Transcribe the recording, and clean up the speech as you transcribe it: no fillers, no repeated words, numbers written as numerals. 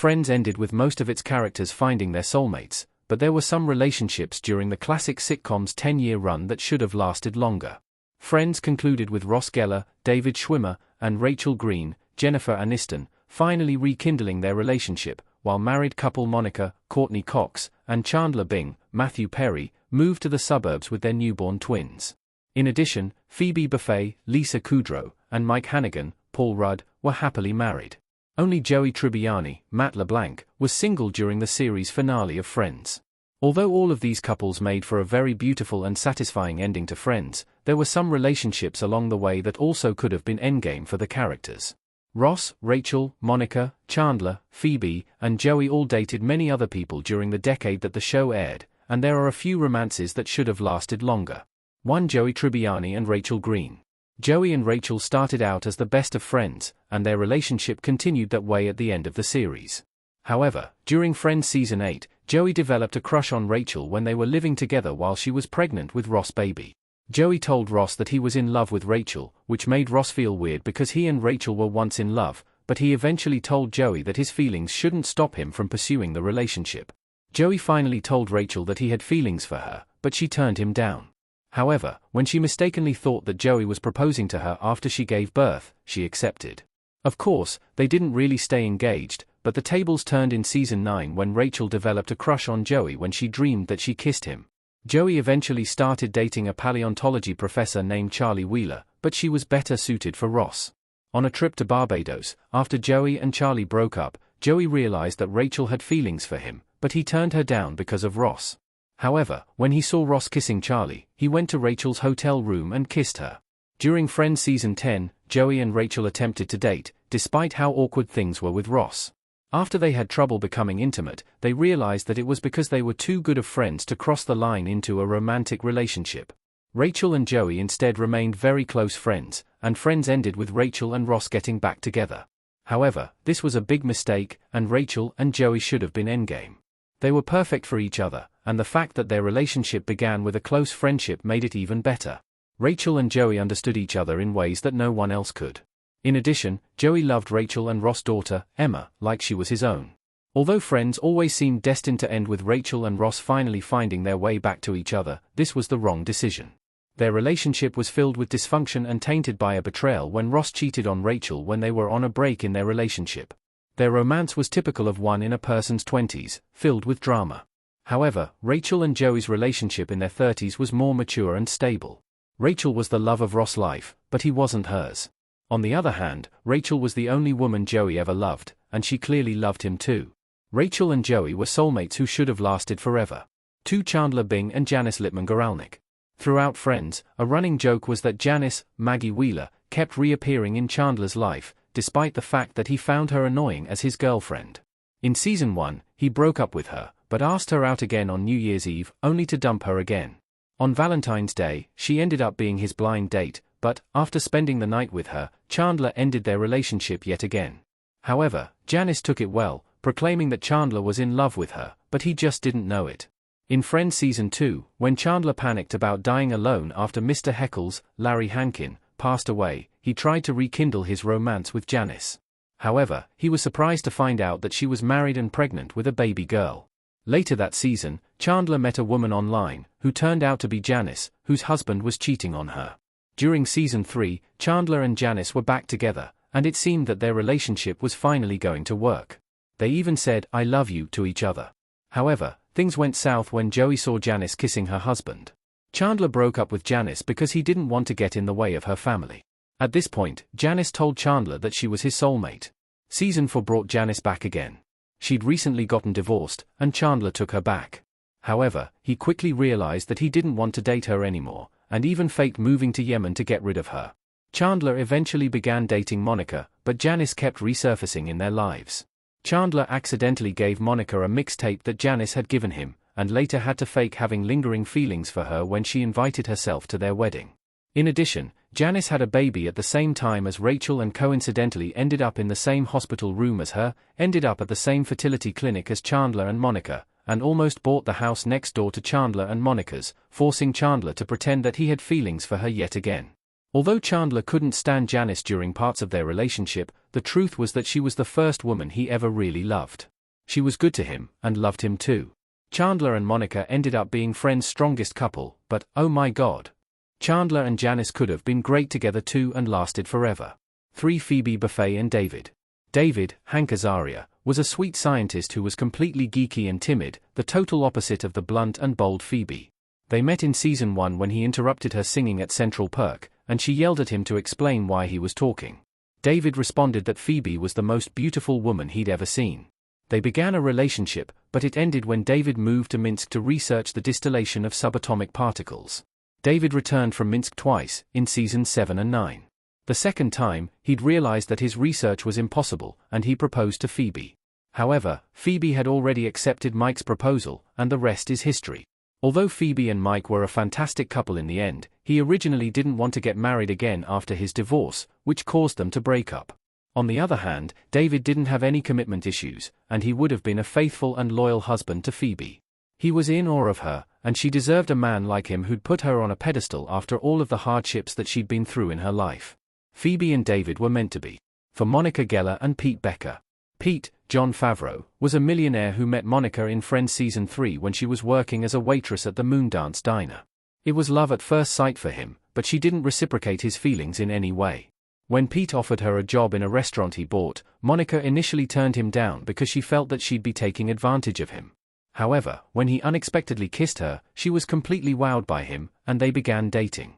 Friends ended with most of its characters finding their soulmates, but there were some relationships during the classic sitcom's 10-year run that should have lasted longer. Friends concluded with Ross Geller, David Schwimmer, and Rachel Green, Jennifer Aniston, finally rekindling their relationship, while married couple Monica, Courtney Cox, and Chandler Bing, Matthew Perry, moved to the suburbs with their newborn twins. In addition, Phoebe Buffay, Lisa Kudrow, and Mike Hannigan, Paul Rudd, were happily married. Only Joey Tribbiani, Matt LeBlanc, was single during the series finale of Friends. Although all of these couples made for a very beautiful and satisfying ending to Friends, there were some relationships along the way that also could have been endgame for the characters. Ross, Rachel, Monica, Chandler, Phoebe, and Joey all dated many other people during the decade that the show aired, and there are a few romances that should have lasted longer. 1. Joey Tribbiani and Rachel Green. Joey and Rachel started out as the best of friends, and their relationship continued that way at the end of the series. However, during Friends Season 8, Joey developed a crush on Rachel when they were living together while she was pregnant with Ross' baby. Joey told Ross that he was in love with Rachel, which made Ross feel weird because he and Rachel were once in love, but he eventually told Joey that his feelings shouldn't stop him from pursuing the relationship. Joey finally told Rachel that he had feelings for her, but she turned him down. However, when she mistakenly thought that Joey was proposing to her after she gave birth, she accepted. Of course, they didn't really stay engaged, but the tables turned in Season 9 when Rachel developed a crush on Joey when she dreamed that she kissed him. Joey eventually started dating a paleontology professor named Charlie Wheeler, but she was better suited for Ross. On a trip to Barbados, after Joey and Charlie broke up, Joey realized that Rachel had feelings for him, but he turned her down because of Ross. However, when he saw Ross kissing Charlie, he went to Rachel's hotel room and kissed her. During Friends Season 10, Joey and Rachel attempted to date, despite how awkward things were with Ross. After they had trouble becoming intimate, they realized that it was because they were too good of friends to cross the line into a romantic relationship. Rachel and Joey instead remained very close friends, and Friends ended with Rachel and Ross getting back together. However, this was a big mistake, and Rachel and Joey should have been endgame. They were perfect for each other, and the fact that their relationship began with a close friendship made it even better. Rachel and Joey understood each other in ways that no one else could. In addition, Joey loved Rachel and Ross' daughter, Emma, like she was his own. Although Friends always seemed destined to end with Rachel and Ross finally finding their way back to each other, this was the wrong decision. Their relationship was filled with dysfunction and tainted by a betrayal when Ross cheated on Rachel when they were on a break in their relationship. Their romance was typical of one in a person's 20s, filled with drama. However, Rachel and Joey's relationship in their 30s was more mature and stable. Rachel was the love of Ross' life, but he wasn't hers. On the other hand, Rachel was the only woman Joey ever loved, and she clearly loved him too. Rachel and Joey were soulmates who should have lasted forever. 2. Chandler Bing and Janice Littman-Guralnick. Throughout Friends, a running joke was that Janice, Maggie Wheeler, kept reappearing in Chandler's life, despite the fact that he found her annoying as his girlfriend. In Season 1, he broke up with her, but asked her out again on New Year's Eve, only to dump her again. On Valentine's Day, she ended up being his blind date, but, after spending the night with her, Chandler ended their relationship yet again. However, Janice took it well, proclaiming that Chandler was in love with her, but he just didn't know it. In Friends Season 2, when Chandler panicked about dying alone after Mr. Heckles, Larry Hankin, passed away, he tried to rekindle his romance with Janice. However, he was surprised to find out that she was married and pregnant with a baby girl. Later that season, Chandler met a woman online, who turned out to be Janice, whose husband was cheating on her. During Season 3, Chandler and Janice were back together, and it seemed that their relationship was finally going to work. They even said, "I love you" to each other. However, things went south when Joey saw Janice kissing her husband. Chandler broke up with Janice because he didn't want to get in the way of her family. At this point, Janice told Chandler that she was his soulmate. Season 4 brought Janice back again. She'd recently gotten divorced, and Chandler took her back. However, he quickly realized that he didn't want to date her anymore, and even faked moving to Yemen to get rid of her. Chandler eventually began dating Monica, but Janice kept resurfacing in their lives. Chandler accidentally gave Monica a mixtape that Janice had given him, and later had to fake having lingering feelings for her when she invited herself to their wedding. In addition, Janice had a baby at the same time as Rachel and coincidentally ended up in the same hospital room as her, ended up at the same fertility clinic as Chandler and Monica, and almost bought the house next door to Chandler and Monica's, forcing Chandler to pretend that he had feelings for her yet again. Although Chandler couldn't stand Janice during parts of their relationship, the truth was that she was the first woman he ever really loved. She was good to him, and loved him too. Chandler and Monica ended up being Friends' strongest couple, but, oh my god. Chandler and Janice could have been great together too and lasted forever. 3. Phoebe Buffay and David. David, Hank Azaria, was a sweet scientist who was completely geeky and timid, the total opposite of the blunt and bold Phoebe. They met in season 1 when he interrupted her singing at Central Perk, and she yelled at him to explain why he was talking. David responded that Phoebe was the most beautiful woman he'd ever seen. They began a relationship, but it ended when David moved to Minsk to research the distillation of subatomic particles. David returned from Minsk twice, in seasons 7 and 9. The second time, he'd realized that his research was impossible, and he proposed to Phoebe. However, Phoebe had already accepted Mike's proposal, and the rest is history. Although Phoebe and Mike were a fantastic couple in the end, he originally didn't want to get married again after his divorce, which caused them to break up. On the other hand, David didn't have any commitment issues, and he would have been a faithful and loyal husband to Phoebe. He was in awe of her, and she deserved a man like him who'd put her on a pedestal after all of the hardships that she'd been through in her life. Phoebe and David were meant to be. For Monica Geller and Pete Becker. Pete, Jon Favreau, was a millionaire who met Monica in Friends season 3 when she was working as a waitress at the Moondance Diner. It was love at first sight for him, but she didn't reciprocate his feelings in any way. When Pete offered her a job in a restaurant he bought, Monica initially turned him down because she felt that she'd be taking advantage of him. However, when he unexpectedly kissed her, she was completely wowed by him, and they began dating.